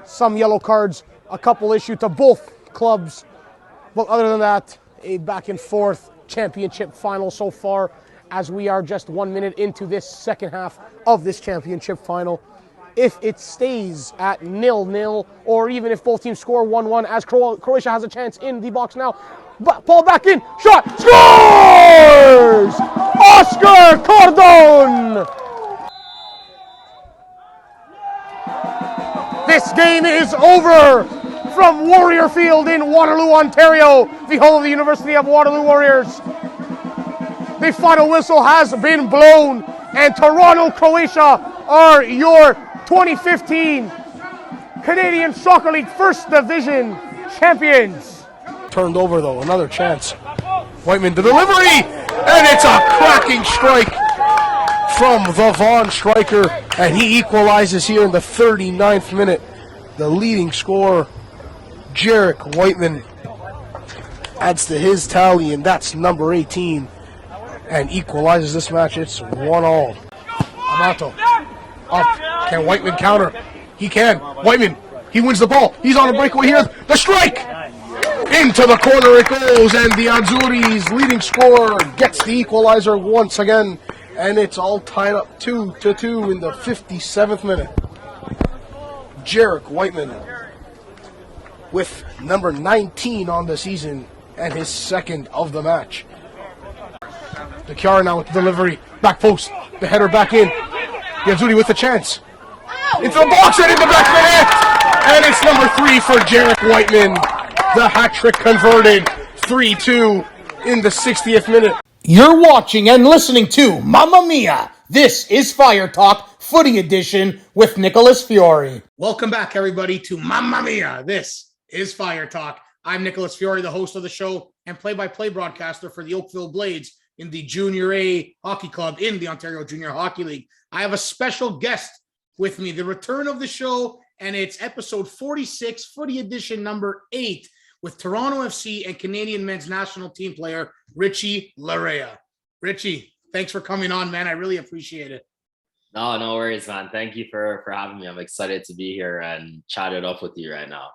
Some yellow cards, a couple issued to both clubs. But other than that, a back and forth championship final so far, as we are just 1 minute into this second half of this championship final. If it stays at 0-0, or even if both teams score 1-1, as Croatia has a chance in the box now. Ball back in, shot, scores! Oscar Cordon! This game is over from Warrior Field in Waterloo, Ontario, the home of the University of Waterloo Warriors. The final whistle has been blown, and Toronto, Croatia are your 2015 Canadian Soccer League First Division champions. Turned over though, another chance. Whiteman, the delivery, and it's a cracking strike from the Vaughan striker, and he equalizes here in the 39th minute. The leading scorer, Jarek Whiteman, adds to his tally, and that's number 18, and equalizes this match. It's 1-1. Amato, up. Can Whiteman counter? He can. Whiteman, he wins the ball. He's on a breakaway here. The strike! Into the corner it goes, and the Azzurri's leading scorer gets the equalizer once again, and it's all tied up 2-2 in the 57th minute. Jarek Whiteman with number 19 on the season and his second of the match. The Chiara now with the delivery, back post, the header back in. The Azzurri with the chance. Into the box and in the back of the net! And it's number 3 for Jarek Whiteman. The hat-trick converted, 3-2 in the 60th minute. You're watching and listening to Mamma Mia! This is Fire Talk, Footy Edition with Nicholas Fiore. Welcome back, everybody, to Mamma Mia! This is Fire Talk. I'm Nicholas Fiore, the host of the show and play-by-play broadcaster for the Oakville Blades in the Junior A Hockey Club in the Ontario Junior Hockey League. I have a special guest with me, the return of the show, and it's episode 46, Footy Edition number 8, with Toronto FC and Canadian men's national team player, Richie Laryea. Richie, thanks for coming on, man. I really appreciate it. No worries, man. Thank you for having me. I'm excited to be here and chat it up with you right now.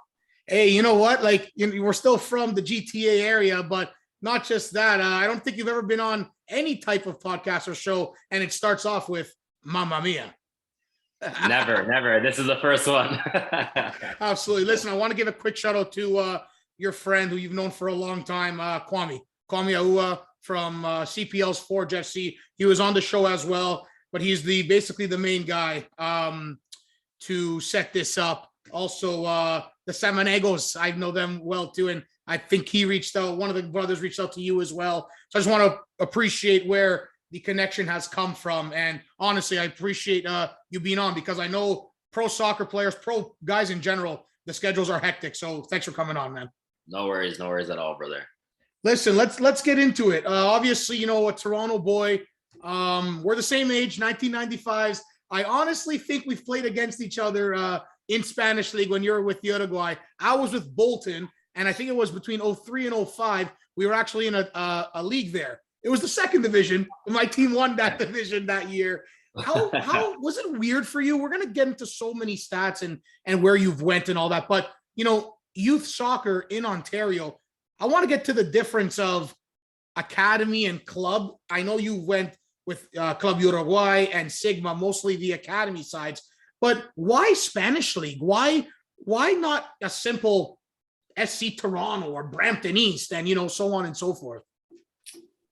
Hey, you know what? We're still from the GTA area, but not just that. I don't think you've ever been on any type of podcast or show, and it starts off with Mamma Mia. Never. This is the first one. Absolutely. Listen, I want to give a quick shout out to your friend who you've known for a long time, Kwame Aua from CPL's Forge FC. He was on the show as well, but he's basically the main guy to set this up. Also, the Samanegos, I know them well too, and I think he reached out. One of the brothers reached out to you as well. So I just want to appreciate where the connection has come from, and honestly, I appreciate you being on, because I know pro soccer players, pro guys in general, the schedules are hectic. So thanks for coming on, man. No worries at all, brother. Listen, let's get into it. Obviously, you know, a Toronto boy. We're the same age, 1995s. I honestly think we've played against each other in Spanish League when you were with Uruguay. I was with Bolton, and I think it was between 03 and 05. We were actually in a league there. It was the second division. My team won that division that year. How was it weird for you? We're going to get into so many stats and where you've went and all that. But, you know, youth soccer in Ontario, I want to get to the difference of academy and club. I know you went with Club Uruguay and Sigma, mostly the academy sides. But why Spanish League? Why not a simple SC Toronto or Brampton East and, you know, so on and so forth?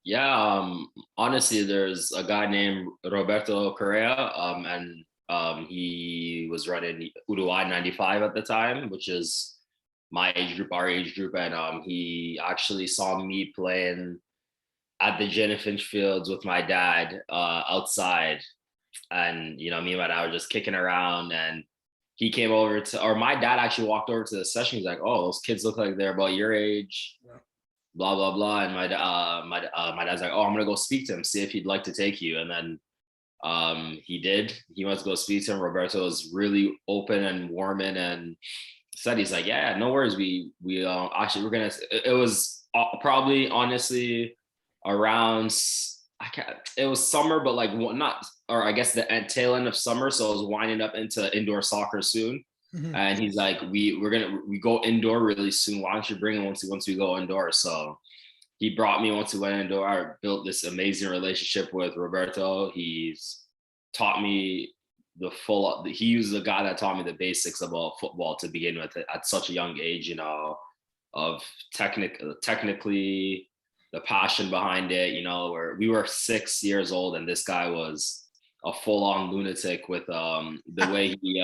Yeah, honestly, there's a guy named Roberto Correa, and he was running Uruguay 95 at the time, which is my age group, our age group, and he actually saw me playing at the Jenna Finch Fields with my dad outside, and you know, me and my dad were just kicking around, and he came over or my dad actually walked over to the session. He's like, "Oh, those kids look like they're about your age." Yeah. Blah blah blah, and my dad's like, "Oh, I'm gonna go speak to him, see if he'd like to take you." And then he did. He went to go speak to him. Roberto was really open and warming, and said he's like, "Yeah, no worries. We actually we're gonna." It was probably honestly around it was summer, but not, or I guess the tail end of summer, so it was winding up into indoor soccer soon. And he's like, we go indoor really soon. Why don't you bring him once we go indoor? So he brought me once we went indoor. I built this amazing relationship with Roberto. He's taught me he was the guy that taught me the basics about football to begin with at such a young age, of technically the passion behind it, where we were 6 years old and this guy was a full-on lunatic with the way he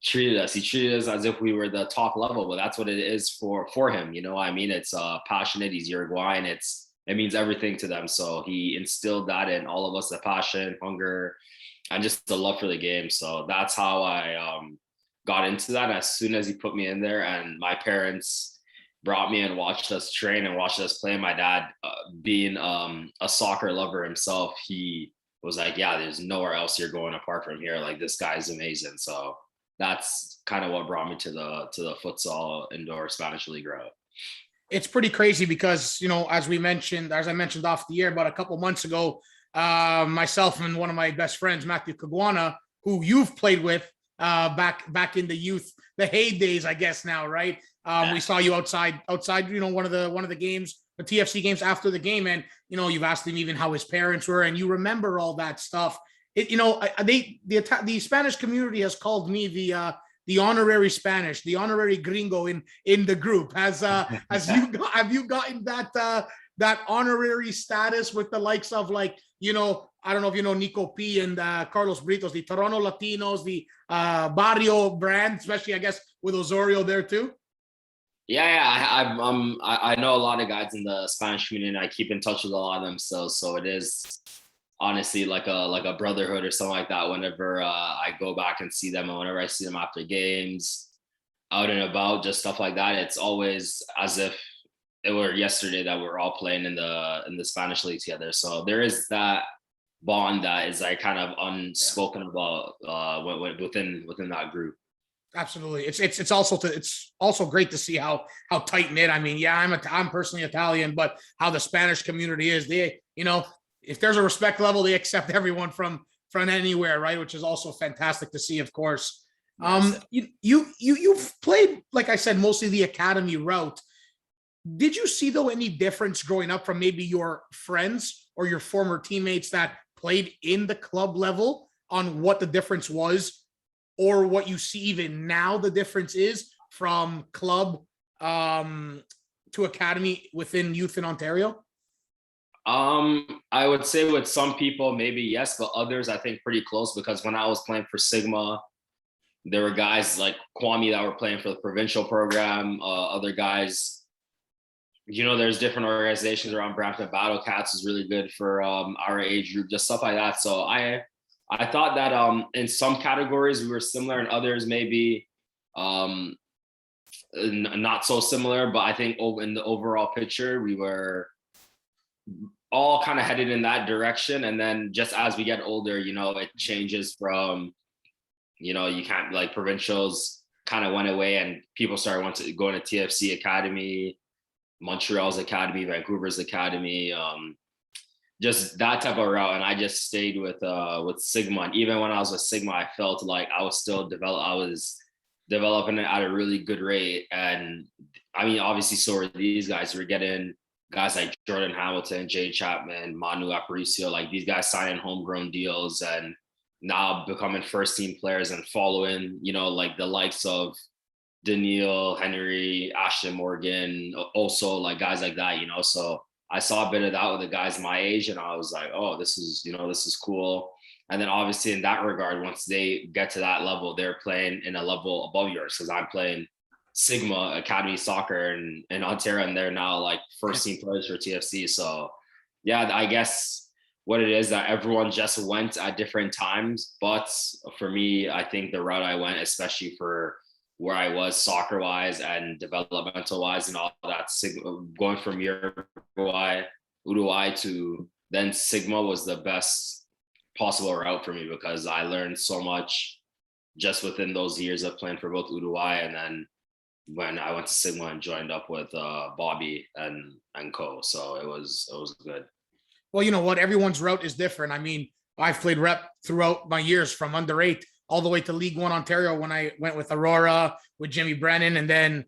treated us. He treated us as if we were the top level, but that's what it is for him. I mean, it's passionate. He's Uruguayan. It means everything to them. So he instilled that in all of us, the passion, hunger, and just the love for the game. So that's how I got into that. As soon as he put me in there, and my parents brought me and watched us train and watched us play. My dad, being a soccer lover himself, he was like, yeah, there's nowhere else you're going apart from here. Like, this guy's amazing. So that's kind of what brought me to the futsal indoor Spanish league route. It's pretty crazy because, as I mentioned off the air about a couple months ago, myself and one of my best friends, Matthew Caguana, who you've played with back in the youth, the heydays, I guess now, right? We saw you outside, one of the games, the TFC games after the game, and you've asked him even how his parents were, and you remember all that stuff. The Spanish community has called me the honorary Spanish, the honorary gringo in the group. Have you gotten that honorary status with the likes of, like, I don't know if you know Nico P and Carlos Britos, the Toronto Latinos, the Barrio brand, especially I guess with Osorio there too? Yeah, I know a lot of guys in the Spanish community, and I keep in touch with a lot of them still. So it is honestly like a brotherhood or something like that. Whenever I go back and see them, and whenever I see them after games, out and about, just stuff like that, it's always as if it were yesterday that we're all playing in the Spanish league together. So there is that bond that is like kind of unspoken about within that group. Absolutely. It's also great to see how tight knit. I mean, yeah, I'm personally Italian, but how the Spanish community is, they, if there's a respect level, they accept everyone from anywhere, right? Which is also fantastic to see, of course. Yes. You've played, like I said, mostly the academy route. Did you see, though, any difference growing up from maybe your friends or your former teammates that played in the club level on what the difference was, or what you see even now the difference is from club to academy within youth in Ontario? I would say with some people, maybe yes, but others I think pretty close, because when I was playing for Sigma, there were guys like Kwame that were playing for the provincial program, other guys, there's different organizations around Brampton. Battle Cats is really good for our age group, just stuff like that. So I thought that in some categories we were similar, and others maybe not so similar. But I think in the overall picture, we were all kind of headed in that direction. And then just as we get older, it changes from, you can't, like, provincials kind of went away and people started going to TFC Academy, Montreal's Academy, Vancouver's Academy, just that type of route. And I just stayed with Sigma. And even when I was with Sigma, I felt like I was developing it at a really good rate. And I mean, obviously, so are these guys. We're getting guys like Jordan Hamilton, Jay Chapman, Manu Aparicio, like these guys signing homegrown deals and now becoming first team players and following, like the likes of Daniil, Henry, Ashton Morgan, also like guys like that, so I saw a bit of that with the guys my age, and I was like, oh, this is cool. And then obviously in that regard, once they get to that level, they're playing in a level above yours, because I'm playing Sigma Academy soccer in Ontario, and they're now like first team players for TFC. So yeah, I guess what it is that everyone just went at different times. But for me, I think the route I went, especially for where I was soccer wise and developmental wise and all that, going from Uruguay to then Sigma was the best possible route for me, because I learned so much just within those years of playing for both Uruguay, and then when I went to Sigma and joined up with Bobby and co. So it was good. Well, you know what? Everyone's route is different. I mean, I've played rep throughout my years from under 8 all the way to League One Ontario when I went with Aurora, with Jimmy Brennan, and then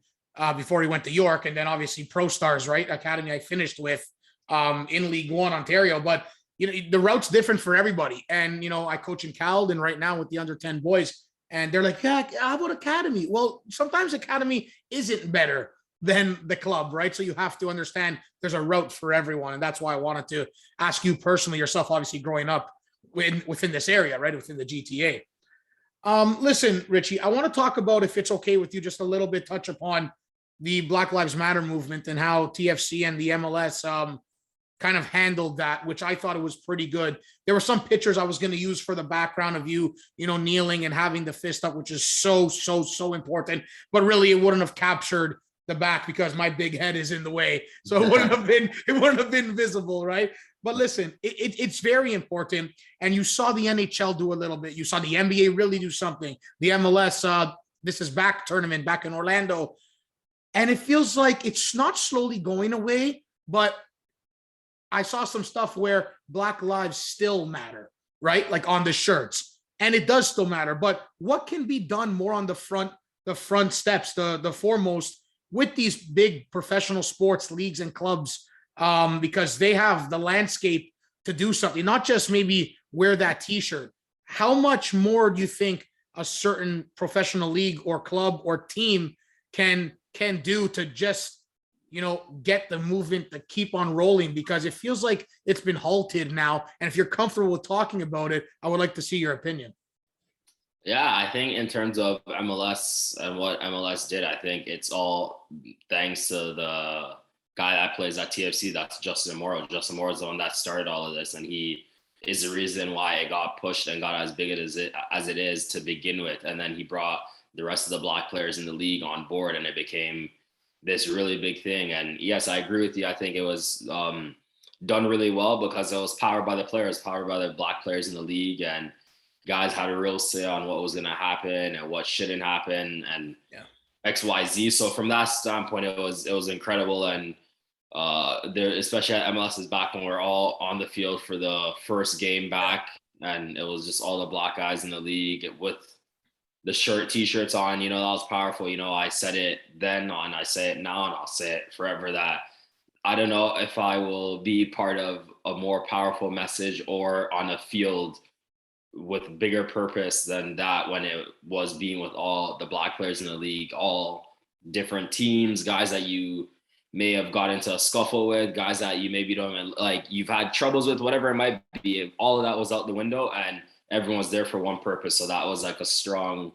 before he went to York, and then obviously Pro Stars, right? Academy I finished with in League One Ontario. But, the route's different for everybody. And, I coach in Caledon right now with the under 10 boys, and they're like, yeah, how about Academy? Well, sometimes Academy isn't better than the club, right? So you have to understand there's a route for everyone. And that's why I wanted to ask you personally, yourself, obviously growing up within this area, right? Within the GTA. Listen, Richie, I want to talk about, if it's okay with you, just a little bit, touch upon the Black Lives Matter movement and how TFC and the MLS kind of handled that, which I thought it was pretty good. There were some pictures I was going to use for the background of you, kneeling and having the fist up, which is so important, but really it wouldn't have captured the back because my big head is in the way. So it wouldn't have been visible. Right. But listen, it's very important. And you saw the NHL do a little bit. You saw the NBA really do something. The MLS, This Is Back tournament back in Orlando. And it feels like it's not slowly going away, but I saw some stuff where Black lives still matter, right? Like on the shirts, and it does still matter. But what can be done more on the front steps, the foremost, with these big professional sports leagues and clubs, because they have the landscape to do something, not just maybe wear that T-shirt. How much more do you think a certain professional league or club or team can do to just, get the movement to keep on rolling? Because it feels like it's been halted now. And if you're comfortable with talking about it, I would like to see your opinion. Yeah, I think in terms of MLS and what MLS did, I think it's all thanks to the guy that plays at TFC. That's Justin Morrow. Justin Morrow is the one that started all of this, and he is the reason why it got pushed and got as big as it is to begin with. And then he brought the rest of the Black players in the league on board, and it became this really big thing. And yes, I agree with you. I think it was done really well because it was powered by the players, powered by the Black players in the league, and guys had a real say on what was going to happen and what shouldn't happen, and XYZ. So from that standpoint, it was incredible. And there, especially at MLS is back when we're all on the field for the first game back, and it was just all the Black guys in the league with the T-shirts on, that was powerful. I said it then, and I say it now, and I'll say it forever, that I don't know if I will be part of a more powerful message or on a field with bigger purpose than that when it was being with all the Black players in the league, all different teams, guys that you may have got into a scuffle with, guys that you maybe don't even like, you've had troubles with, whatever it might be. All of that was out the window, and everyone was there for one purpose. So that was like a strong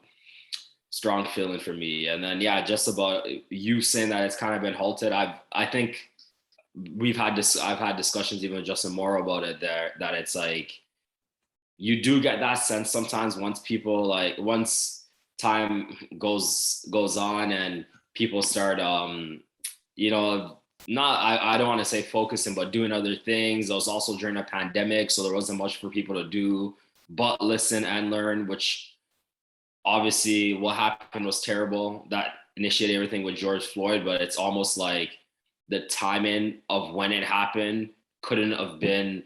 feeling for me. And then, just about you saying that it's kind of been halted. I think I've had discussions even with Justin Morrow about it there, that it's like, you do get that sense sometimes once time goes on and people start, I don't want to say focusing, but doing other things. It was also during a pandemic, so there wasn't much for people to do but listen and learn, which obviously what happened was terrible. That initiated everything with George Floyd, but it's almost like the timing of when it happened couldn't have been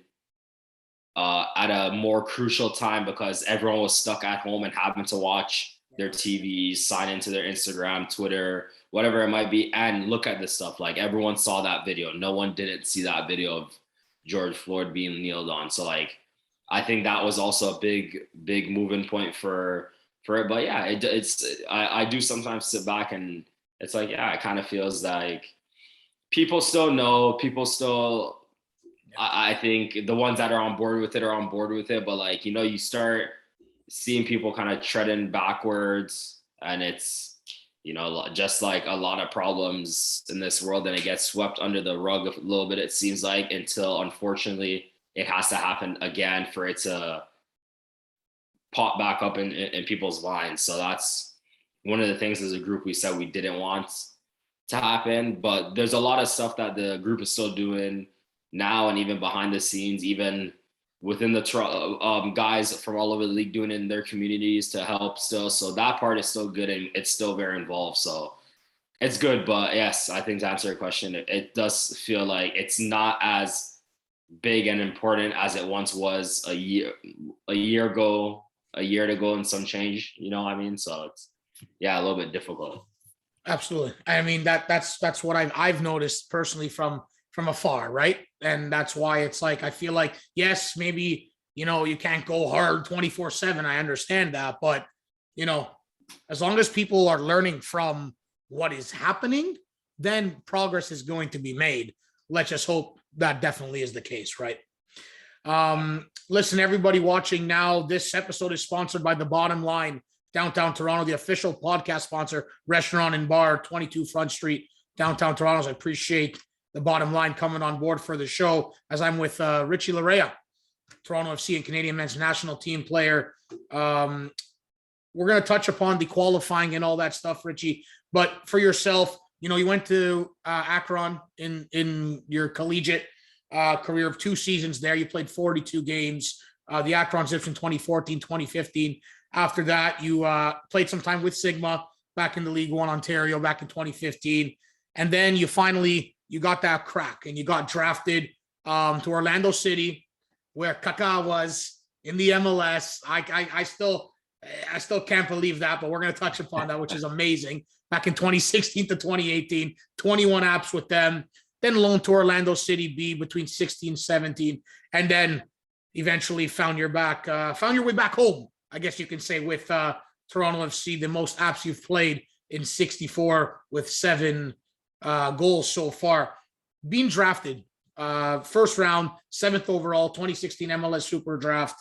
at a more crucial time, because everyone was stuck at home and having to watch their TVs, sign into their Instagram, Twitter, whatever it might be, and look at this stuff. Like, everyone saw that video. No one didn't see that video of George Floyd being kneeled on. So like, I think that was also a big moving point for it. But I do sometimes sit back and it's like, it kind of feels like people still know, I think the ones that are on board with it are on board with it. But like, you start seeing people kind of treading backwards, and it's, just like a lot of problems in this world, and it gets swept under the rug a little bit, it seems like, until unfortunately it has to happen again for it to pop back up in people's minds. So that's one of the things as a group we said we didn't want to happen. But there's a lot of stuff that the group is still doing now, and even behind the scenes, even within the guys from all over the league doing it in their communities to help still. So that part is still good, and it's still very involved. So it's good. But yes, I think to answer your question, it does feel like it's not as big and important as it once was a year ago, a year to go and some change, you know what I mean? So it's, yeah, a little bit difficult. Absolutely. I mean, that's what I've noticed personally from afar, right? And that's why it's like, I feel like, yes, maybe, you know, you can't go hard 24/7. I understand that, but you know, as long as people are learning from what is happening, then progress is going to be made. Let's just hope that definitely is the case, right? Listen, everybody watching now, this episode is sponsored by The Bottom Line, downtown Toronto, the official podcast sponsor, restaurant and bar, 22 Front Street, downtown Toronto. So I appreciate The Bottom Line coming on board for the show, as I'm with Richie Laryea, Toronto FC and Canadian men's national team player. We're going to touch upon the qualifying and all that stuff, Richie. But for yourself, you know, you went to Akron in your collegiate career of 2 seasons there. You played 42 games. The Akron Zips in 2014, 2015. After that, you played some time with Sigma back in the League One Ontario back in 2015. And then you got that crack and you got drafted to Orlando City, where Kaká was in the MLS. I still can't believe that, but we're going to touch upon that, which is amazing. Back in 2016 to 2018, 21 apps with them, then loaned to Orlando City B between 16 and 17, and then eventually found your way back home, I guess you can say, with Toronto FC, the most apps you've played in 64 with 7 goals so far. Being drafted first round, 7th overall, 2016 MLS Super Draft,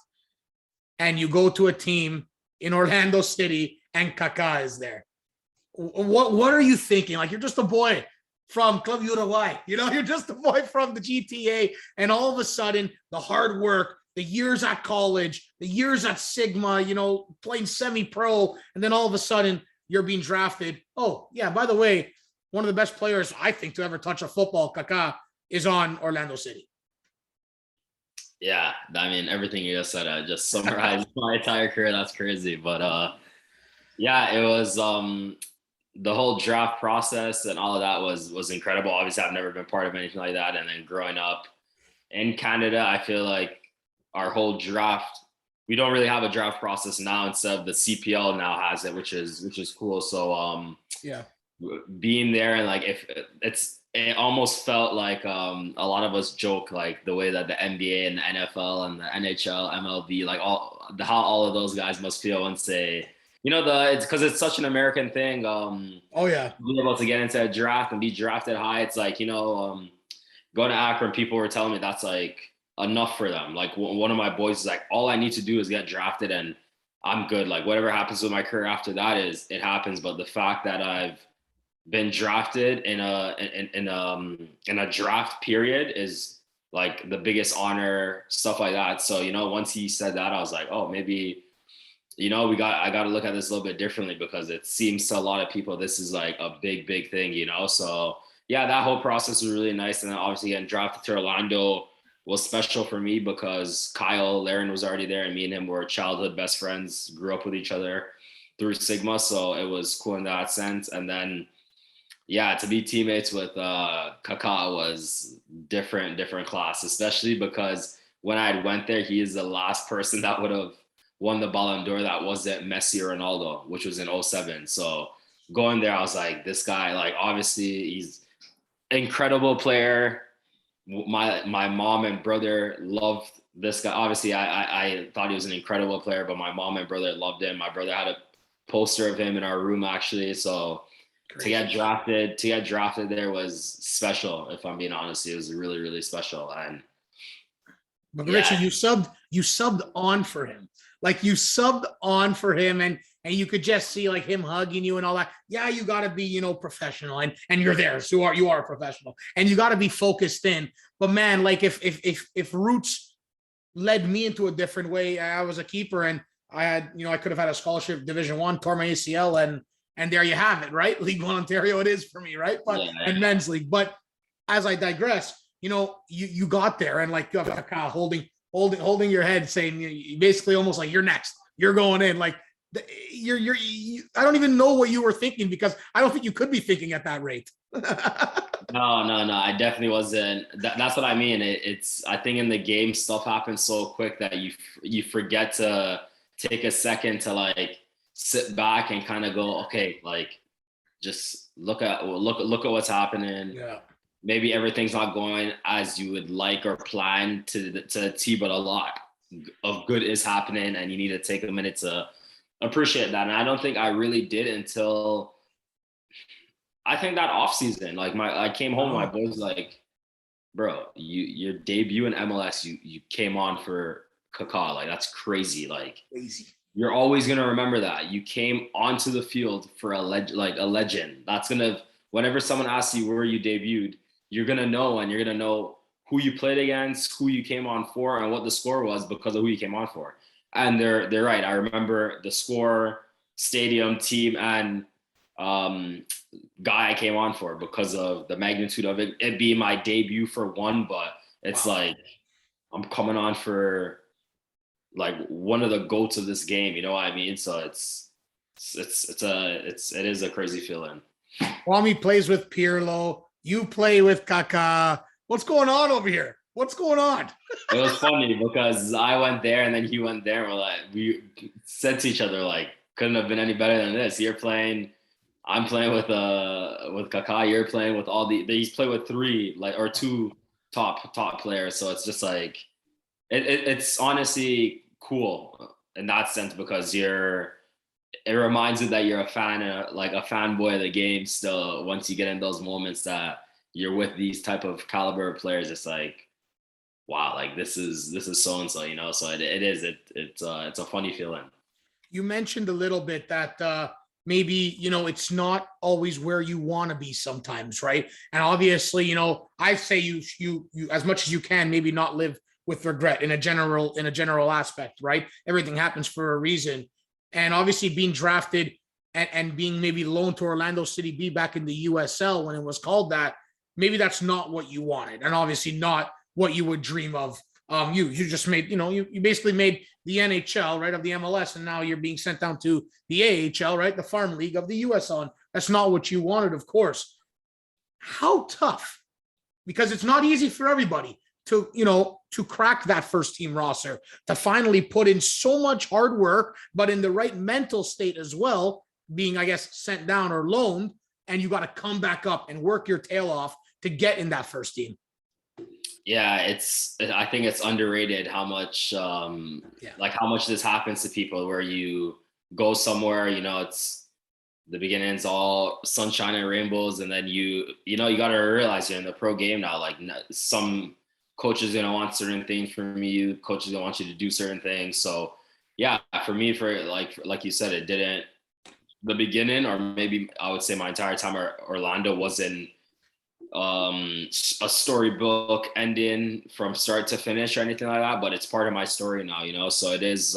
and you go to a team in Orlando City and Kaká is there. What are you thinking? Like, you're just a boy from Club Uruguay, you know, you're just a boy from the GTA, and all of a sudden the hard work, the years at college, the years at Sigma, you know, playing semi-pro, and then all of a sudden you're being drafted. Oh yeah, by the way, one of the best players I think to ever touch a football, Kaká, is on Orlando City. Yeah, I mean, everything you just said, I just summarized my entire career. That's crazy. But yeah, it was the whole draft process and all of that was incredible. Obviously, I've never been part of anything like that. And then growing up in Canada, I feel like our whole draft, we don't really have a draft process now. Instead of the CPL now has it, which is cool. So yeah, being there and like it almost felt like a lot of us joke like the way that the NBA and the NFL and the NHL, MLB, like how all of those guys must feel and say, you know, it's because it's such an American thing. Oh yeah, being able to get into a draft and be drafted high, it's like, you know, going to Akron, people were telling me that's like enough for them. Like one of my boys is like, all I need to do is get drafted and I'm good. Like whatever happens with my career after that it happens. But the fact that I've been drafted in a draft period is like the biggest honor, stuff like that. So, you know, once he said that, I was like, oh, maybe, you know, I got to look at this a little bit differently, because it seems to a lot of people this is like a big thing, you know. So yeah, that whole process was really nice. And then obviously getting drafted to Orlando was special for me because Kyle Laren was already there, and me and him were childhood best friends, grew up with each other through Sigma. So it was cool in that sense. And then, yeah, to be teammates with Kaká was different class, especially because when I went there, he is the last person that would have won the Ballon d'Or that wasn't Messi or Ronaldo, which was in 07. So going there, I was like, this guy, like, obviously he's an incredible player. My mom and brother loved this guy. Obviously, I thought he was an incredible player, but my mom and brother loved him. My brother had a poster of him in our room, actually. So to get drafted there was special. If I'm being honest, it was really, really special. And but Richie, you subbed on for him. Like you subbed on for him, and you could just see like him hugging you and all that. Yeah, you got to be, you know, professional, and you're there, so you are a professional, and you got to be focused in. But man, like if Roots led me into a different way, I was a keeper, and I had, you know, I could have had a scholarship Division I, tore my ACL, and there you have it, right? League One Ontario, it is for me, right? But yeah. And men's league. But as I digress, you know, you got there, and like you have Kaká holding your head, saying basically almost like you're next, you're going in. Like you're I don't even know what you were thinking, because I don't think you could be thinking at that rate. No, I definitely wasn't. That's what I mean. It's I think in the game stuff happens so quick that you forget to take a second to like sit back and kind of go, okay, like just look at what's happening. Yeah. Maybe everything's not going as you would like or plan to the T, but a lot of good is happening, and you need to take a minute to appreciate that. And I don't think I really did until I think that off season. Like I came home, my boys like, bro, your debut in MLS, you came on for Qatar. Like that's crazy. Like Crazy. You're always gonna remember that you came onto the field for a legend. That's gonna, whenever someone asks you where you debuted, you're gonna know, and you're gonna know who you played against, who you came on for, and what the score was because of who you came on for. And they're right. I remember the score, stadium, team, and guy I came on for because of the magnitude of it being my debut for one. But it's like I'm coming on for like one of the GOATs of this game. You know what I mean? So it is a crazy feeling. Kwame plays with Pirlo. You play with Kaká. What's going on over here? What's going on? It was funny because I went there and then he went there. And we said to each other, like, couldn't have been any better than this. I'm playing with Kaká. You're playing with he's played with two top players. So it's just like, it's honestly cool in that sense because it reminds you that you're a fan, like a fanboy of the game still. Once you get in those moments that you're with these type of caliber of players, it's like, wow, like this is so-and-so, you know? So it's a funny feeling. You mentioned a little bit that maybe, you know, it's not always where you want to be sometimes, right? And obviously, you know, I say you as much as you can, maybe not live with regret in a general aspect, right? Everything happens for a reason. And obviously being drafted and being maybe loaned to Orlando City B back in the USL when it was called that, maybe that's not what you wanted. And obviously not what you would dream of. You just made, you know, you basically made the NHL, right, of the MLS, and now you're being sent down to the AHL, right, the farm league of the USL. And that's not what you wanted, of course. How tough? Because it's not easy for everybody to, you know, to crack that first team roster, to finally put in so much hard work, but in the right mental state as well, being, I guess, sent down or loaned, and you got to come back up and work your tail off to get in that first team. Yeah, I think it's underrated how much like how much this happens to people where you go somewhere, you know, it's the beginning's all sunshine and rainbows, and then you got to realize you're in the pro game now. Like some coaches gonna want certain things from you, coaches gonna want you to do certain things. So yeah, for me, for like you said, it didn't, the beginning, or maybe I would say my entire time at Orlando wasn't a storybook ending from start to finish or anything like that, but it's part of my story now, you know. So it is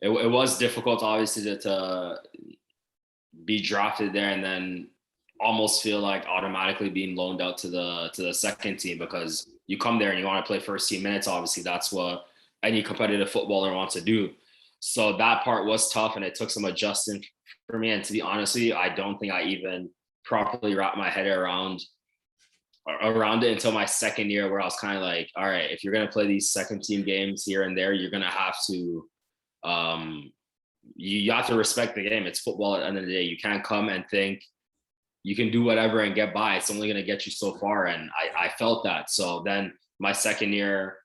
it was difficult obviously to be drafted there and then almost feel like automatically being loaned out to the second team, because you come there and you want to play first team minutes. Obviously that's what any competitive footballer wants to do. So that part was tough, and it took some adjusting for me. And to be honest with you, I don't think I even properly wrapped my head around it until my second year, where I was kind of like, all right, if you're going to play these second team games here and there, you're going to have to you have to respect the game. It's football at the end of the day. You can't come and think you can do whatever and get by. It's only going to get you so far. And I felt that. So then my second year,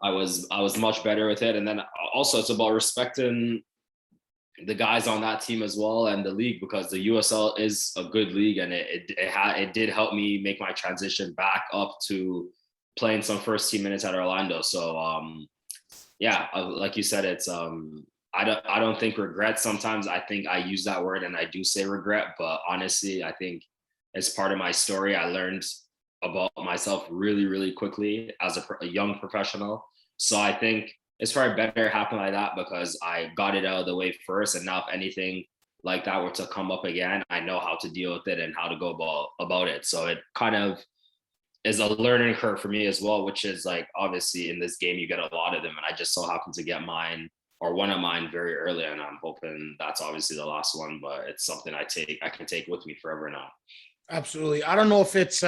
I was much better with it. And then also it's about respecting the guys on that team as well, and the league, because the USL is a good league, and it did help me make my transition back up to playing some first team minutes at Orlando. So yeah, like you said, it's I don't think regret. Sometimes I think I use that word and I do say regret, but honestly, I think as part of my story, I learned about myself really, really quickly as a young professional. So I think it's probably better happen like that, because I got it out of the way first. And now if anything like that were to come up again, I know how to deal with it and how to go about it. So it kind of is a learning curve for me as well, which is like, obviously in this game, you get a lot of them. And I just so happened to get mine, or one of mine, very early. And I'm hoping that's obviously the last one, but it's something I can take with me forever now. Absolutely. I don't know if it's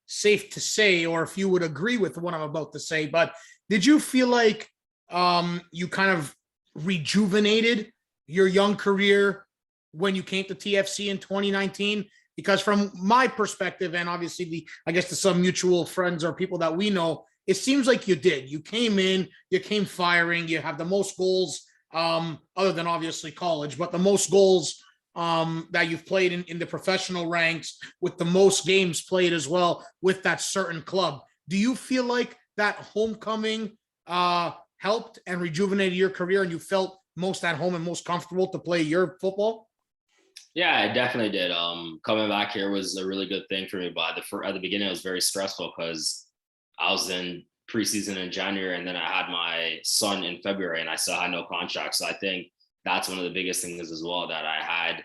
safe to say, or if you would agree with what I'm about to say, but did you feel like you kind of rejuvenated your young career when you came to TFC in 2019? Because from my perspective, and obviously I guess to some mutual friends or people that we know, it seems like you did. You came in, you came firing, you have the most goals, other than obviously college, but the most goals that you've played in the professional ranks, with the most games played as well with that certain club. Do you feel like that homecoming helped and rejuvenated your career, and you felt most at home and most comfortable to play your football? Yeah, I definitely did. Coming back here was a really good thing for me, but at the beginning it was very stressful because I was in preseason in January, and then I had my son in February, and I still had no contract. So I think that's one of the biggest things as well, that I had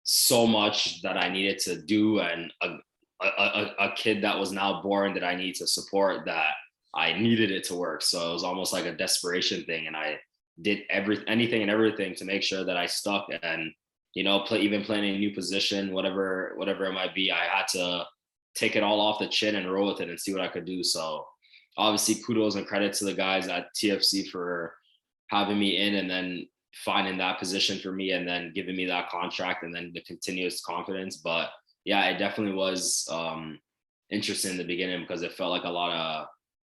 so much that I needed to do, and a kid that was now born that I need to support, that I needed it to work. So it was almost like a desperation thing, and I did anything and everything to make sure that I stuck. And even playing a new position, whatever it might be, I had to take it all off the chin and roll with it and see what I could do. So obviously kudos and credit to the guys at TFC for having me in, and then finding that position for me, and then giving me that contract, and then the continuous confidence. But yeah, it definitely was interesting in the beginning, because it felt like a lot of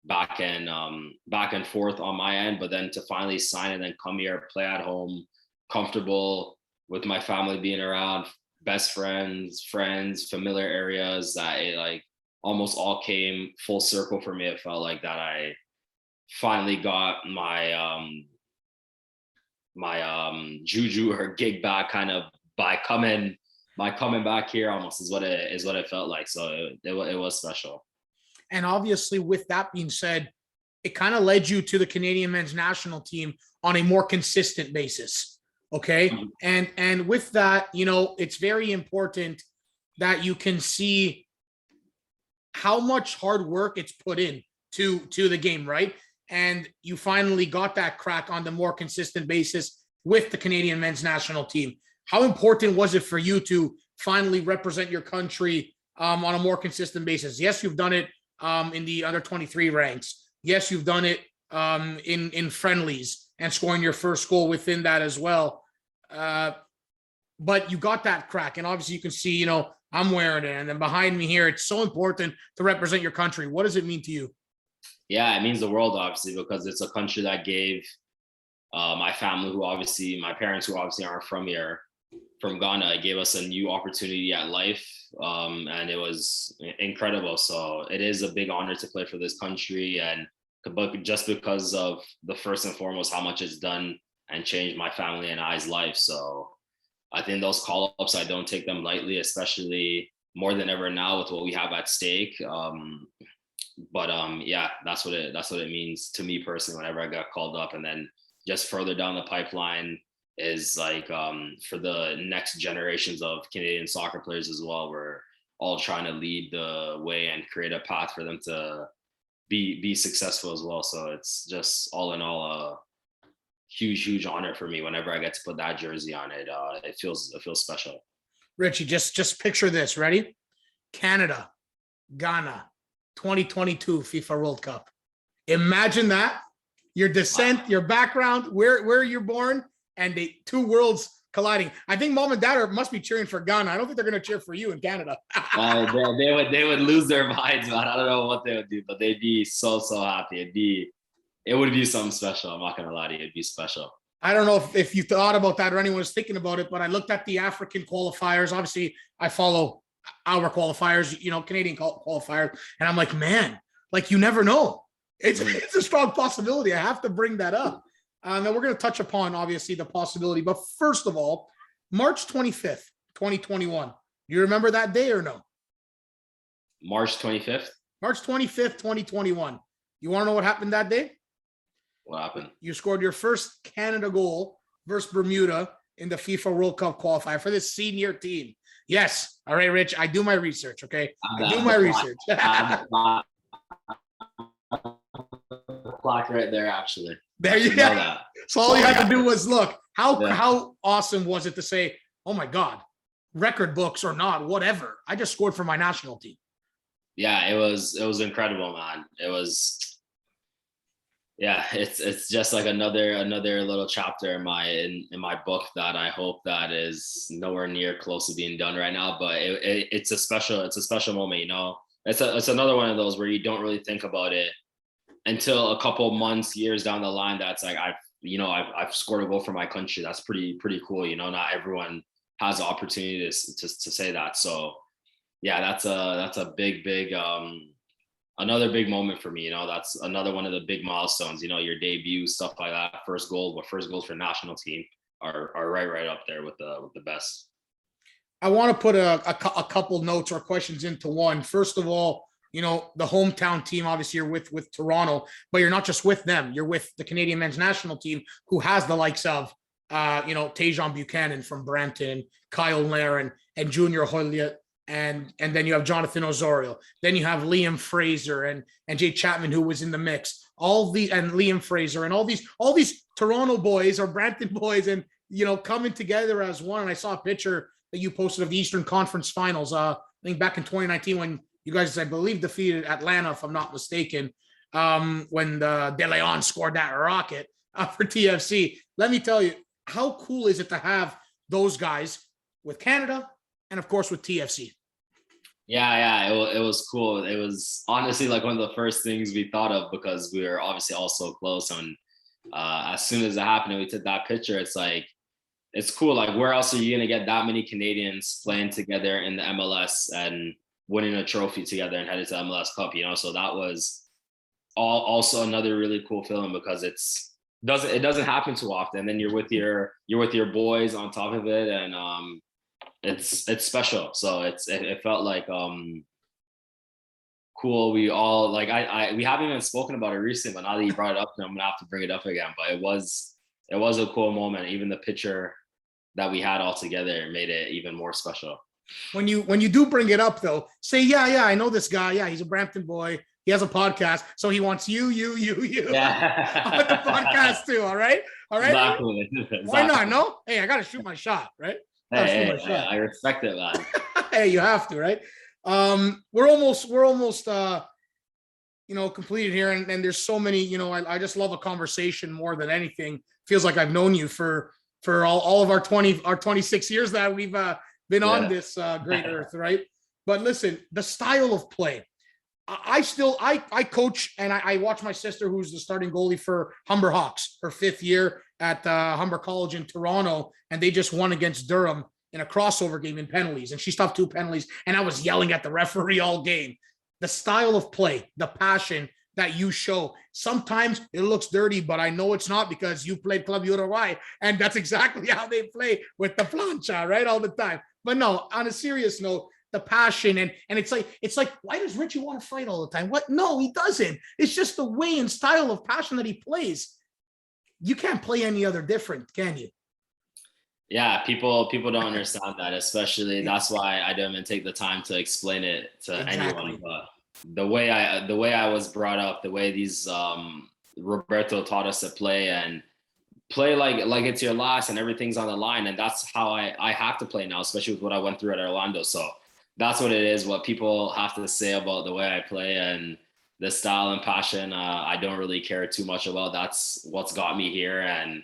back and forth on my end, but then to finally sign and then come here, play at home, comfortable with my family being around, best friends, familiar areas, that it like almost all came full circle for me. It felt like that I finally got my juju or gig back, kind of by coming back here, almost is what it felt like. So it was special. And obviously, with that being said, it kind of led you to the Canadian men's national team on a more consistent basis. Okay. Mm-hmm. And with that, it's very important that you can see how much hard work it's put in to the game, right? And you finally got that crack on the more consistent basis with the Canadian men's national team. How important was it for you to finally represent your country on a more consistent basis? Yes, you've done it in the under 23 ranks. Yes, you've done it in friendlies and scoring your first goal within that as well. But you got that crack, and obviously you can see, I'm wearing it, and then behind me here, it's so important to represent your country. What does it mean to you? Yeah, it means the world, obviously, because it's a country that gave my family, my parents who obviously aren't from here, from Ghana, it gave us a new opportunity at life, and it was incredible. So it is a big honor to play for this country, but just because of the first and foremost how much it's done and changed my family and I's life. So I think those call-ups, I don't take them lightly, especially more than ever now with what we have at stake. Yeah, that's what it means to me personally whenever I got called up. And then just further down the pipeline is like for the next generations of Canadian soccer players as well. We're all trying to lead the way and create a path for them to be successful as well. So it's just all in all a huge honor for me whenever I get to put that jersey on it. It feels special. Richie, just picture this. Ready? Canada, Ghana, 2022 FIFA World Cup. Imagine that. Your descent, your background, where you're born, and the two worlds colliding. I think mom and dad must be cheering for Ghana. I don't think they're going to cheer for you in Canada. They would lose their minds, man. I don't know what they would do, but they'd be so happy. It would be something special. I'm not going to lie to you. It'd be special. I don't know if you thought about that or anyone was thinking about it, but I looked at the African qualifiers. Obviously, I follow our qualifiers, Canadian qualifiers. And I'm like, man, like you never know. It's a strong possibility. I have to bring that up. And we're going to touch upon, obviously, the possibility. But first of all, March 25th, 2021. You remember that day or no? March 25th? March 25th, 2021. You want to know what happened that day? What happened? You scored your first Canada goal versus Bermuda in the FIFA World Cup qualifier for the senior team. Yes. All right, Rich, I do my research, okay? I do my research. Clock right there, actually. There you go. So all you had to do was look. How awesome was it to say, oh my God, record books or not, whatever. I just scored for my national team. Yeah, it was incredible, man. It was Yeah, it's just like another little chapter in my book that I hope that is nowhere near close to being done right now. But it's a special moment, you know. It's another one of those where you don't really think about it until a couple months, years down the line. That's like I've scored a goal for my country. That's pretty cool, you know. Not everyone has the opportunity to say that. So yeah, that's a big another big moment for me, you know. That's another one of the big milestones, you know, your debut, stuff like that. First goals for national team are right up there with the best. I want to put a couple notes or questions into one. First of all, you know, the hometown team, obviously you're with Toronto, but you're not just with them. You're with the Canadian men's national team, who has the likes of, Tajon Buchanan from Brampton, Kyle Laren, and Junior Hoylett. And then you have Jonathan Osorio. Then you have Liam Fraser and Jay Chapman, who was in the mix. And Liam Fraser and all these Toronto boys or Brampton boys, and coming together as one. And I saw a picture that you posted of the Eastern Conference Finals. I think back in 2019 when you guys, I believe, defeated Atlanta, if I'm not mistaken, when De Leon scored that rocket for TFC. Let me tell you, how cool is it to have those guys with Canada and, of course, with TFC? Yeah, it was cool. It was honestly like one of the first things we thought of, because we were obviously all so close. And as soon as it happened and we took that picture, it's like, it's cool. Like, where else are you going to get that many Canadians playing together in the MLS and winning a trophy together and headed to MLS Cup, you know? So that was also another really cool feeling, because it doesn't happen too often. And then you're with your boys on top of it, and it's special. So it felt like cool. We all like we haven't even spoken about it recently, but now that you brought it up, I'm gonna have to bring it up again. But it was a cool moment. Even the picture that we had all together made it even more special. When you do bring it up, though, say, yeah, I know this guy. Yeah, he's a Brampton boy. He has a podcast, so he wants you. Yeah. On the podcast too. All right. Exactly. Why not? No. Hey, I gotta shoot my shot, right? Hey, I respect it, man. Hey, you have to, right? We're almost completed here, and there's so many. I just love a conversation more than anything. Feels like I've known you for all of our 26 years that we've been on this great earth, right? But listen, the style of play. I coach, and I watch my sister, who's the starting goalie for Humber Hawks, her 5th year at Humber College in Toronto, and they just won against Durham in a crossover game in penalties, and she stopped 2 penalties, and I was yelling at the referee all game. The style of play, the passion that you show. Sometimes it looks dirty, but I know it's not, because you played Club Uruguay, and that's exactly how they play with the plancha, right, all the time. But no, on a serious note, the passion and it's like, why does Richie want to fight all the time? What? No, he doesn't. It's just the way and style of passion that he plays. You can't play any other different, can you? Yeah, people don't understand that, especially. That's why I didn't even take the time to explain it to anyone. But the way I was brought up, the way these Roberto taught us to play, and play like it's your last and everything's on the line, and that's how I have to play now, especially with what I went through at Orlando. So that's what it is. What people have to say about the way I play and the style and passion, I don't really care too much about. That's what's got me here, and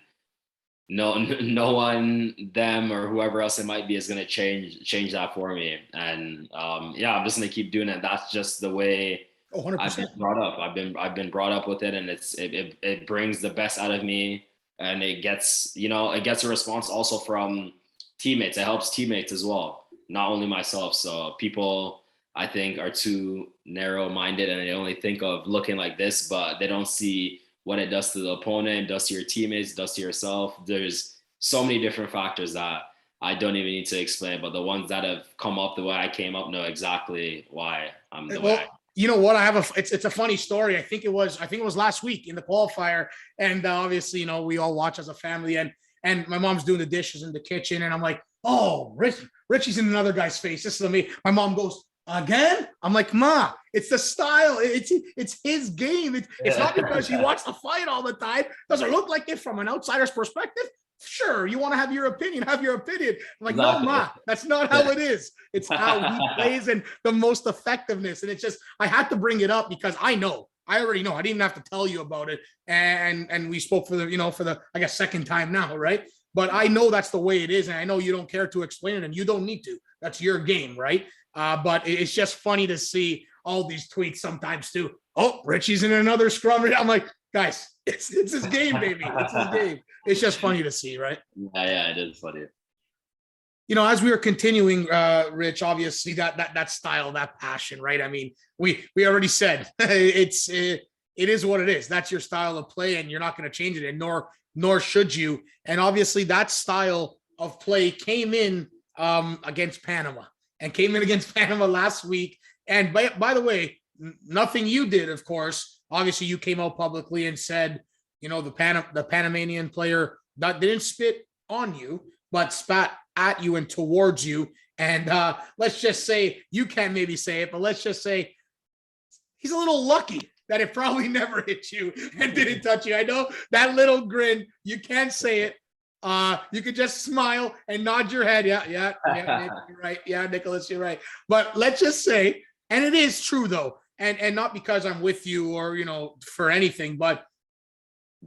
no one, them or whoever else it might be, is going to change that for me. And I'm just going to keep doing it. That's just the way 100%. I've been brought up. I've been brought up with it, and it brings the best out of me, and it gets a response also from teammates. It helps teammates as well, not only myself. So people, I think, are too narrow-minded, and they only think of looking like this, but they don't see what it does to the opponent, does to your teammates, does to yourself. There's so many different factors that I don't even need to explain, but the ones that have come up the way I came up know exactly why I'm the way I am. You know what? It's a funny story. I think it was last week in the qualifier, and obviously, we all watch as a family, and my mom's doing the dishes in the kitchen, and I'm like, oh, Richie's in another guy's face. This is me. My mom goes, again? I'm like, Ma, it's the style. It's his game. It's not because he wants to fight all the time. Does it look like it from an outsider's perspective? Sure, you want to have your opinion, have your opinion. I'm like, exactly. No, Ma, that's not how it is. It's how he plays and the most effectiveness. And it's just, I had to bring it up because I know I already know. I didn't even have to tell you about it. And we spoke for the I guess second time now, right? But I know that's the way it is, and I know you don't care to explain it, and you don't need to. That's your game, right? But it's just funny to see all these tweets sometimes too. Oh, Richie's in another scrum. I'm like, guys, it's his game, baby. It's his game. It's just funny to see, right? Yeah, it is funny. As we were continuing, Rich, obviously that style, that passion, right? I mean, we already said it is what it is. That's your style of play, and you're not going to change it, and nor should you. And obviously, that style of play came in against Panama, last week. And by the way, nothing you did, of course. Obviously, you came out publicly and said, the Panamanian player that didn't spit on you, but spat at you and towards you. And let's just say, you can't maybe say it, but let's just say he's a little lucky that it probably never hit you and didn't touch you. I know that little grin, you can't say it. You could just smile and nod your head. Yeah, you're right. Yeah, Nicholas, you're right. But let's just say, and it is true though, and not because I'm with you or, for anything, but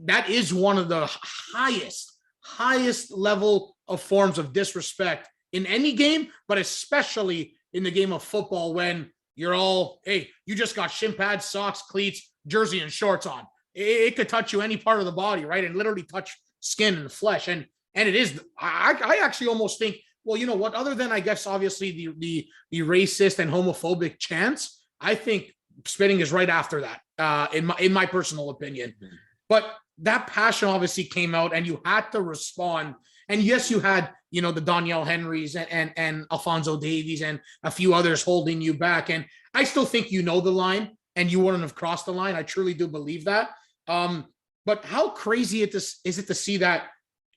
that is one of the highest level of forms of disrespect in any game, but especially in the game of football, when you're all, hey, you just got shin pads, socks, cleats, jersey, and shorts on. It could touch you any part of the body, right? And literally touch skin and flesh. And it is, I actually almost think, well, you know what, other than I guess obviously the racist and homophobic chants, I think spitting is right after that, in my personal opinion. Mm-hmm. But that passion obviously came out, and you had to respond. And yes, you had, the Danielle Henrys and Alphonso Davies and a few others holding you back. And I still think the line, and you wouldn't have crossed the line. I truly do believe that. But how crazy is it to see that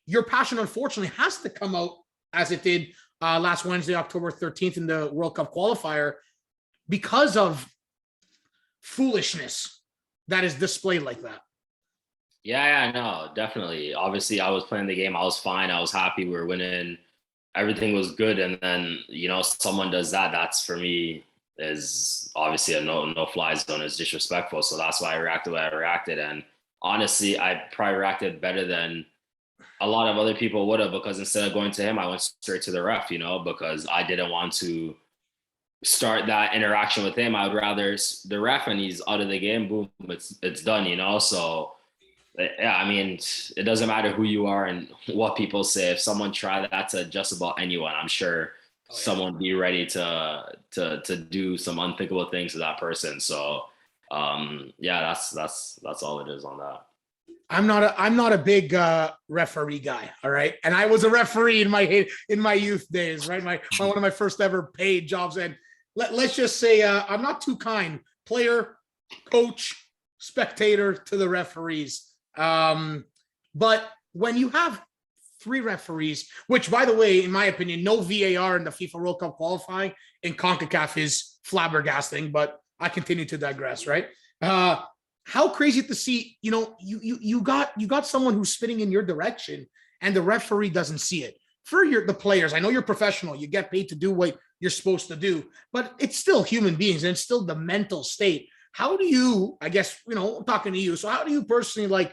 your passion, unfortunately, has to come out as it did last Wednesday, October 13th in the World Cup qualifier, because of foolishness that is displayed like that. Yeah, no, definitely. Obviously, I was playing the game. I was fine. I was happy. We were winning. Everything was good. And then, someone does that. That's, for me, is obviously a no-fly zone. It's disrespectful. So that's why I reacted the way I reacted. And honestly, I probably reacted better than a lot of other people would have, because instead of going to him, I went straight to the ref, because I didn't want to start that interaction with him. I would rather the ref, and he's out of the game. Boom, it's done, So yeah, I mean, it doesn't matter who you are and what people say. If someone tried that to just about anyone, I'm sure someone would be ready to do some unthinkable things to that person. So yeah, that's all it is on that. I'm not a big referee guy, all right. And I was a referee in my youth days, right? One of my first ever paid jobs. And let's just say I'm not too kind, player, coach, spectator to the referees. But when you have 3 referees, which, by the way, in my opinion, no VAR in the FIFA World Cup qualifying in CONCACAF is flabbergasting, but I continue to digress, right? How crazy to see, you got someone who's spitting in your direction and the referee doesn't see it. For the players, I know you're professional, you get paid to do what you're supposed to do, but it's still human beings and it's still the mental state. How do you, I guess, I'm talking to you, so how do you personally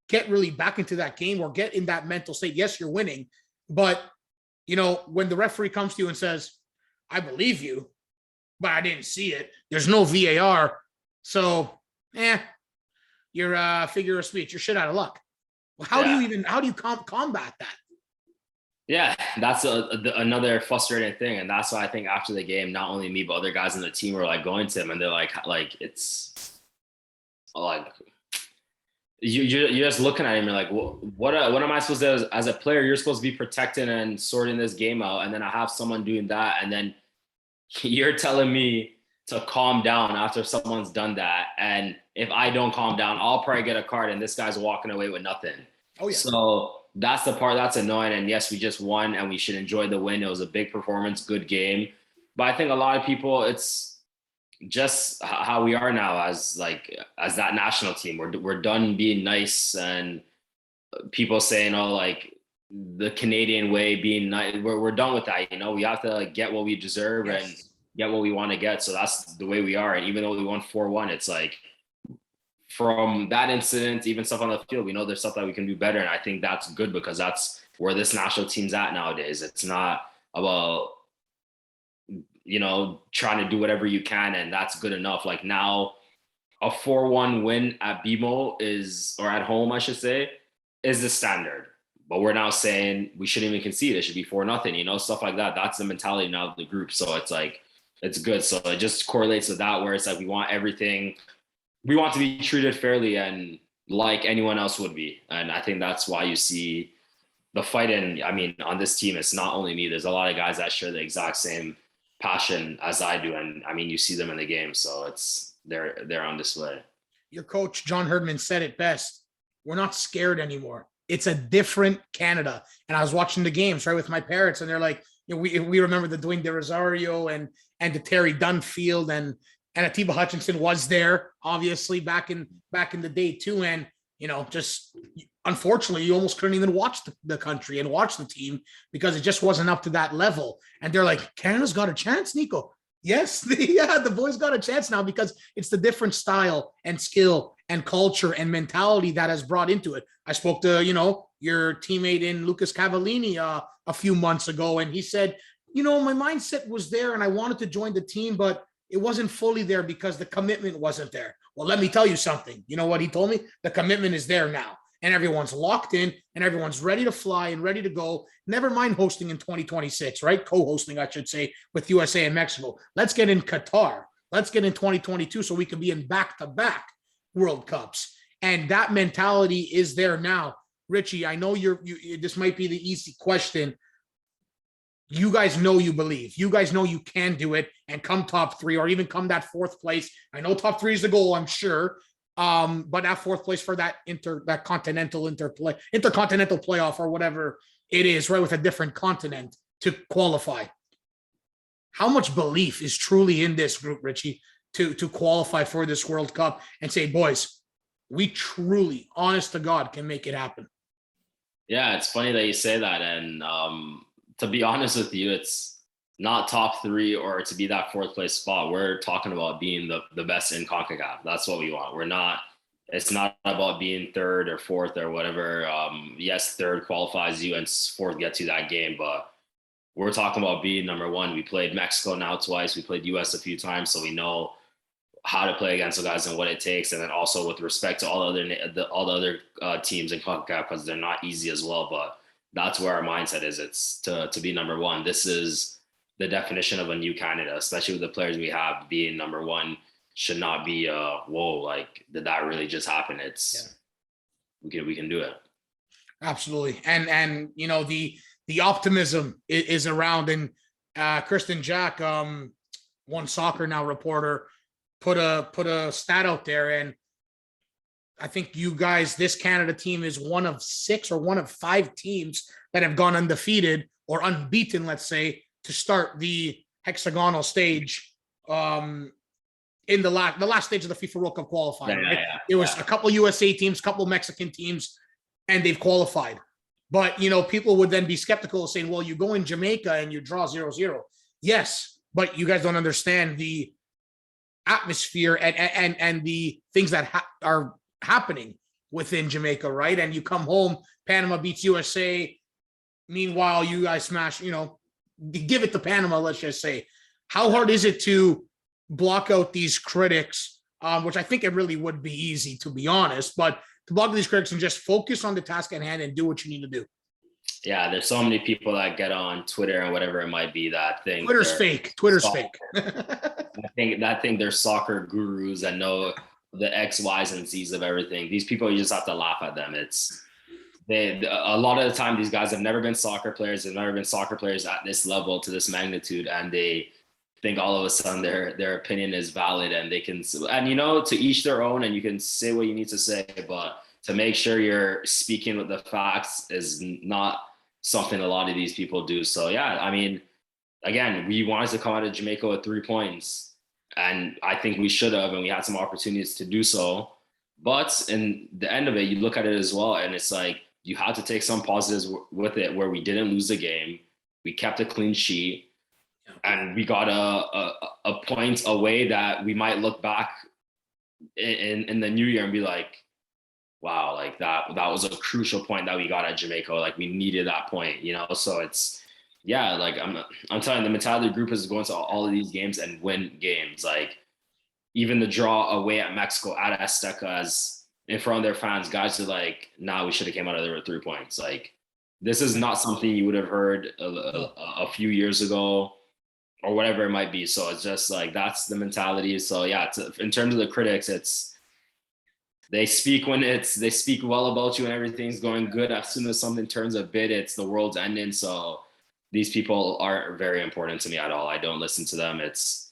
get really back into that game or get in that mental state? Yes, you're winning, but when the referee comes to you and says, I believe you, but I didn't see it, there's no VAR, so you're a figure of speech, you're shit out of luck. How do you combat that? Yeah, that's another frustrating thing. And that's why I think after the game, not only me, but other guys in the team were going to him, and they're like it's like, you're just looking at him, you're like, what am I supposed to do as a player? You're supposed to be protecting and sorting this game out, and then I have someone doing that, and then you're telling me to calm down after someone's done that. And if I don't calm down, I'll probably get a card, and this guy's walking away with nothing. Oh yeah. So that's the part that's annoying. And yes, we just won, and we should enjoy the win. It was a big performance, good game. But I think a lot of people, it's just how we are now as that national team. We're done being nice, and people saying, the Canadian way being nice. We're done with that. We have to get what we deserve and get what we want to get. So that's the way we are. And even though we won 4-1, it's from that incident, even stuff on the field, we know there's stuff that we can do better. And I think that's good because that's where this national team's at nowadays. It's not about, trying to do whatever you can and that's good enough. Like now, a 4-1 win at BMO or at home, I should say, is the standard. But we're now saying we shouldn't even concede. It should be 4-0, stuff like that. That's the mentality now of the group. So it's like, it's good. So it just correlates with that where it's like we want everything. We want to be treated fairly and like anyone else would be. And I think that's why you see the fight. And I mean, on this team, it's not only me. There's a lot of guys that share the exact same passion as I do. And I mean, you see them in the game. So they're on display. Your coach, John Herdman, said it best. We're not scared anymore. It's a different Canada. And I was watching the games, right, with my parents, and they're like, we remember the Dwayne De Rosario and the Terry Dunfield and Atiba Hutchinson was there, obviously, back in the day too. And, just unfortunately, you almost couldn't even watch the country and watch the team because it just wasn't up to that level. And they're like, Canada's got a chance, Nico. Yes, the boys got a chance now because it's the different style and skill and culture and mentality that has brought into it. I spoke to, your teammate in Lucas Cavallini a few months ago, and he said, my mindset was there and I wanted to join the team, but it wasn't fully there because the commitment wasn't there. Well, let me tell you something. You know what he told me? The commitment is there now. And everyone's locked in and everyone's ready to fly and ready to go. Never mind hosting in 2026, right? Co-hosting, I should say, with USA and Mexico. Let's get in Qatar. Let's get in 2022 so we can be in back-to-back World Cups. And that mentality is there now. Richie, I know this might be the easy question. You guys know you believe. You guys know you can do it and come top 3 or even come that 4th place. I know top 3 is the goal, I'm sure. But that 4th place for that intercontinental playoff or whatever it is, right, with a different continent to qualify. How much belief is truly in this group, Richie, to qualify for this World Cup and say, boys, we truly, honest to God, can make it happen? Yeah, it's funny that you say that. And to be honest with you, it's not top 3 or to be that 4th place spot. We're talking about being the best in CONCACAF. That's what we want. It's not about being 3rd or 4th or whatever. Yes, 3rd qualifies you and 4th gets you that game, but we're talking about being number 1. We played Mexico now twice. We played US a few times, so we know how to play against the guys and what it takes. And then also with respect to all the other teams in CONCACAF, because they're not easy as well, but that's where our mindset is. It's to be number 1. This is the definition of a new Canada, especially with the players we have. Being number 1 should not be whoa, like, did that really just happen? We can do it. Absolutely. And the optimism is around. And Kristen Jack, One Soccer Now reporter, put a stat out there, and I think you guys, this Canada team is one of 6 or one of 5 teams that have gone undefeated or unbeaten, let's say, to start the hexagonal stage in the last stage of the FIFA World Cup qualifying. Right? It was a couple USA teams, couple Mexican teams, and they've qualified. But, people would then be skeptical saying, well, you go in Jamaica and you draw 0-0. Yes, but you guys don't understand the atmosphere and the things that are happening within Jamaica, right? And you come home, Panama beats USA. Meanwhile, you guys smash, give it to Panama, let's just say. How hard is it to block out these critics, which I think it really would be easy, to be honest, but to block these critics and just focus on the task at hand and do what you need to do? Yeah, there's so many people that get on Twitter and whatever it might be that think Twitter's fake. Twitter's fake. I think they're soccer gurus and know the X, Y's, and Z's of everything. These people, you just have to laugh at them. A lot of the time, these guys have never been soccer players. They've never been soccer players at this level, to this magnitude, and they think all of a sudden their opinion is valid and they can, and to each their own, and you can say what you need to say, but to make sure you're speaking with the facts is not something a lot of these people do. So yeah, I mean, again, we wanted to come out of Jamaica with 3 points, and I think we should have, and we had some opportunities to do so. But in the end of it, you look at it as well, and it's like you had to take some positives with it, where we didn't lose the game, we kept a clean sheet, and we got a point away that we might look back in the new year and be like, wow, like that was a crucial point that we got at Jamaica. Like we needed that point, you know? So it's, yeah, like I'm telling you, the mentality of the group is going to all of these games and win games. Like even the draw away at Mexico at Azteca, as in front of their fans, guys are like, nah, we should have came out of there with 3 points. Like this is not something you would have heard a few years ago or whatever it might be. So it's just like, that's the mentality. So yeah, in terms of the critics, they speak they speak well about you and everything's going good. As soon as something turns a bit, it's the world's ending. So these people aren't very important to me at all. I don't listen to them. It's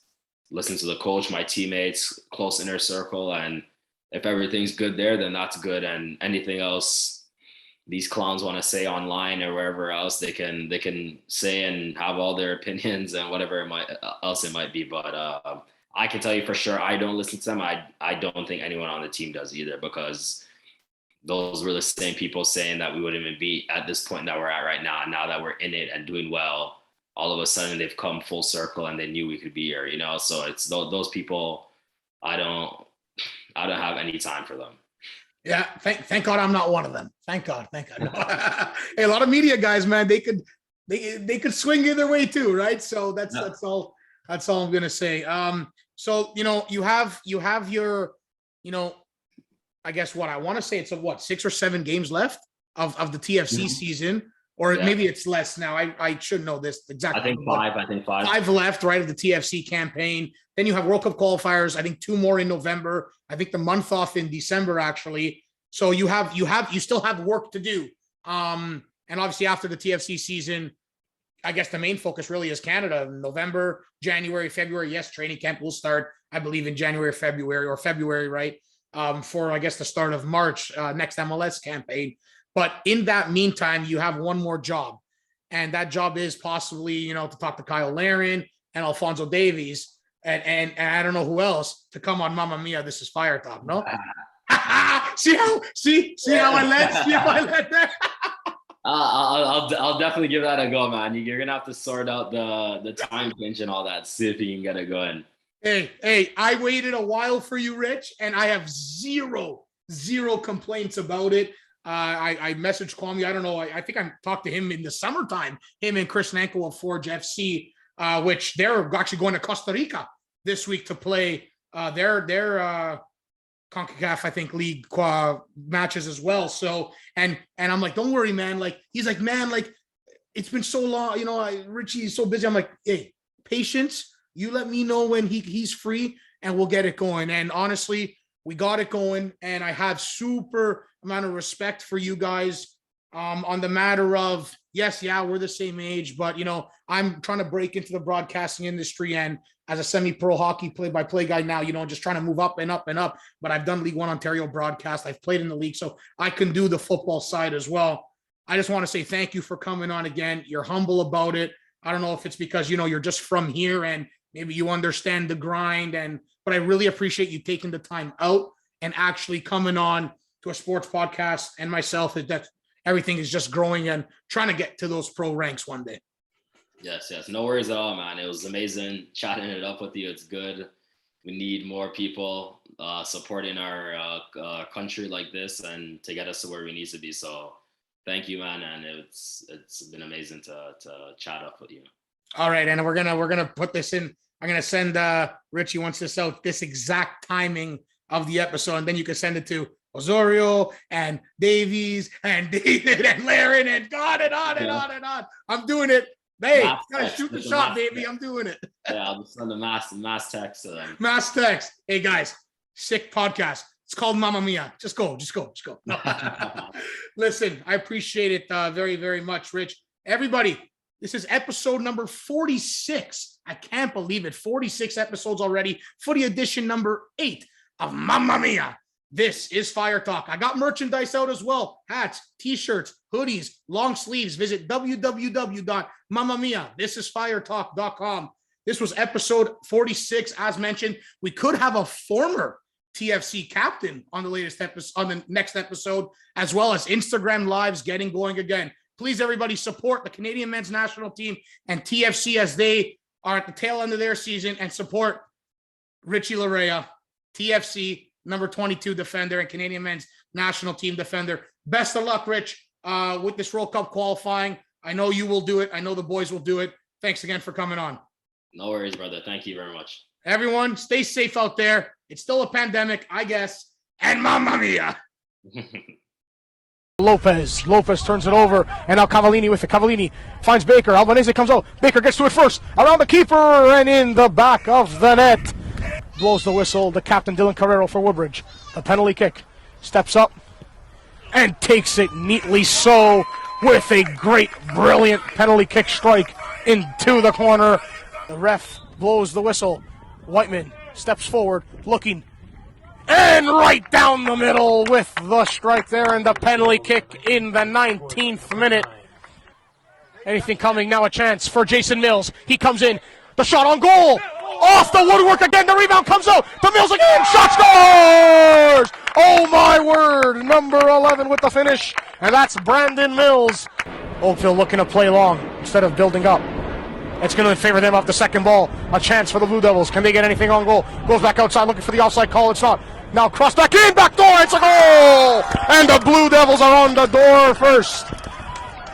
listen to the coach, my teammates, close inner circle. And if everything's good there, then that's good. And anything else these clowns want to say online or wherever else, they can say and have all their opinions and whatever it might be. But I can tell you for sure, I don't listen to them. I don't think anyone on the team does either, because those were the same people saying that we wouldn't even be at this point that we're at right now. And now that we're in it and doing well, all of a sudden they've come full circle and they knew we could be here, you know? So it's those people, I don't have any time for them. Yeah, thank God I'm not one of them. Thank God. No. Hey, a lot of media guys, man, they could swing either way too, right? So that's all I'm gonna say. So you have your, I guess what I want to say, it's 6 or 7 games left of the TFC season, or maybe it's less now. I should know this exactly. I think 5. 5 left, right, of the TFC campaign. Then you have World Cup qualifiers. I think 2 more in November. I think the month off in December, actually. So you still have work to do. And obviously after the TFC season, I guess the main focus really is Canada. November, January, February. Yes, training camp will start, I believe, in January, February, right? For I guess the start of March, next MLS campaign. But in that meantime, you have one more job, and that job is possibly to talk to Kyle Laryea and Alphonso Davies and I don't know who else to come on Mamma Mia, This Is Fire Talk. No, see how I let there. I'll definitely give that a go, man. You're gonna have to sort out the time pinch and all that, see if you can get it going. Hey, I waited a while for you, Rich, and I have zero complaints about it. I messaged Kwame. I don't know. I think I talked to him in the summertime, him and Chris Nanko of Forge FC, which they're actually going to Costa Rica this week to play their CONCACAF, I think, league matches as well. So, and I'm like, don't worry, man. Like, he's like, man, like, it's been so long, Richie's so busy. I'm like, hey, patience. You let me know when he's free and we'll get it going. And honestly, we got it going. And I have super amount of respect for you guys on the matter of, yes, yeah, we're the same age, but I'm trying to break into the broadcasting industry, and as a semi-pro hockey play-by-play guy now, just trying to move up and up and up. But I've done League One Ontario broadcast. I've played in the league, so I can do the football side as well. I just want to say thank you for coming on again. You're humble about it. I don't know if it's because, you're just from here and maybe you understand the grind, but I really appreciate you taking the time out and actually coming on to a sports podcast, and myself, that everything is just growing and trying to get to those pro ranks one day. Yes. No worries at all, man. It was amazing chatting it up with you. It's good. We need more people supporting our country like this and to get us to where we need to be. So thank you, man. And it's been amazing to chat up with you. All right. And we're going to put this in. I'm going to send Richie wants this out, this exact timing of the episode. And then you can send it to Osorio and Davies and David and Laren and on and on and on and on. I'm doing it. Hey, gotta shoot the shot, baby. I'm doing it. Yeah, I'll just send a mass text to them. Mass text. Hey guys, sick podcast. It's called Mamma Mia. Just go. No. Listen, I appreciate it very, very much, Rich. Everybody, this is episode number 46. I can't believe it. 46 episodes already. Footy edition number 8 of Mamma Mia. This is Fire Talk. I got merchandise out as well. Hats, t-shirts, hoodies, long sleeves. Visit www.mamamia.thisisfiretalk.com. This was episode 46. As mentioned, we could have a former TFC captain on the latest episode, on the next episode, as well as Instagram lives getting going again. Please, everybody, support the Canadian men's national team and TFC as they are at the tail end of their season, and support Richie Laryea, TFC, number 22 defender and Canadian men's national team defender. Best of luck, Rich, with this World Cup qualifying. I know you will do it. I know the boys will do it. Thanks again for coming on. No worries, brother. Thank you very much. Everyone, stay safe out there. It's still a pandemic, I guess. And mamma mia. Lopez turns it over, and now Cavallini with it. Cavallini finds Baker. Albanese comes out. Baker gets to it first. Around the keeper and in the back of the net. Blows the whistle. The captain, Dylan Carrero for Woodbridge. The penalty kick. Steps up and takes it neatly so with a great, brilliant penalty kick strike into the corner. The ref blows the whistle. Whiteman steps forward, looking, and right down the middle with the strike there and the penalty kick in the 19th minute. Anything coming, now a chance for Jason Mills. He comes in, the shot on goal, off the woodwork again, the rebound comes out, to Mills again, shot scores! Oh my word, number 11 with the finish, and that's Brandon Mills. Oakville looking to play long instead of building up. It's going to favor them off the second ball. A chance for the Blue Devils. Can they get anything on goal? Goes back outside looking for the offside call. It's not. Now cross back in, back door. It's a goal! And the Blue Devils are on the door first.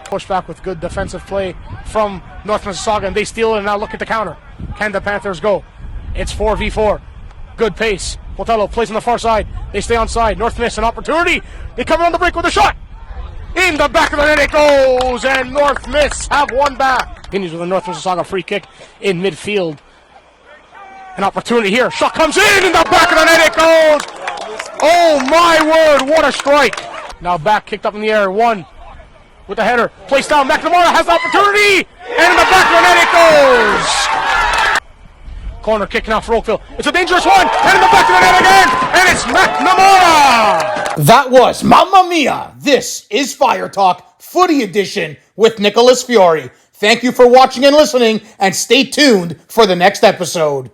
Push back with good defensive play from North Mississauga, and they steal it and now looking to counter. Can the Panthers go? It's 4v4. Good pace. Botello plays on the far side. They stay on side. North Miss an opportunity. They come around the break with a shot. In the back of the net it goes, and North Miss have one back. Continues with a North Mississauga free kick in midfield. An opportunity here. Shot comes in the back of the net it goes. Oh my word, what a strike. Now back kicked up in the air. One with the header. Placed down. McNamara has the opportunity. And in the back of the net it goes. Corner kicking out for Oakville. It's a dangerous one. And in the back of the net again. And it's McNamara. That was Mamma Mia! This is Fire Talk, Footy Edition with Nicholas Fiore. Thank you for watching and listening, and stay tuned for the next episode.